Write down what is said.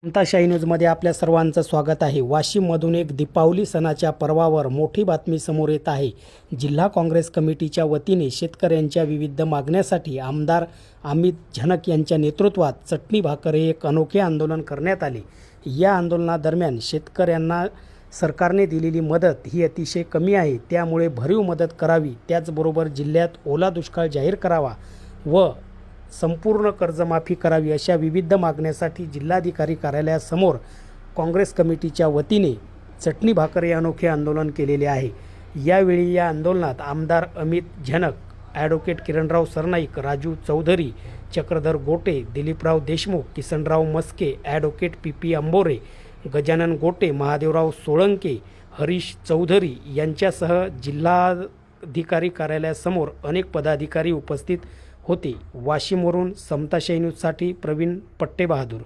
समताशाही न्यूजमध्ये आपल्या सर्वांचं स्वागत आहे। वाशिममधून एक दीपावली सणाच्या पर्वावर मोठी बातमी समोर येत आहे। जिल्हा काँग्रेस कमिटीच्या वतीने शेतकऱ्यांच्या विविध मागण्यासाठी आमदार अमित झनक यांच्या नेतृत्वात चटणी भाकर हे एक अनोखे आंदोलन करण्यात आले। या आंदोलनादरम्यान शेतकऱ्यांना सरकारने दिलेली मदत ही अतिशय कमी आहे, त्यामुळे भरीव मदत करावी, त्याचबरोबर जिल्ह्यात ओला दुष्काळ जाहीर करावा व संपूर्ण कर्जमाफी करावी अशा विविध मागण्यासाठी जिल्हाधिकारी कार्यालयासमोर काँग्रेस कमिटीच्या वतीने चटणी भाकर हे अनोखे आंदोलन केलेले आहे। यावेळी या आंदोलनात आमदार अमित झनक, ॲडव्होकेट किरणराव सरनाईक, राजू चौधरी, चक्रधर गोटे, दिलीपराव देशमुख, किसनराव मस्के, ॲडव्होकेट पी अंबोरे, गजानन गोटे, महादेवराव सोळंके, हरीश चौधरी यांच्यासह जिल्हाधिकारी कार्यालयासमोर अनेक पदाधिकारी उपस्थित होते। वाशिमवरून समताशाही न्यूजसाठी प्रवीण पट्टे बहादूर।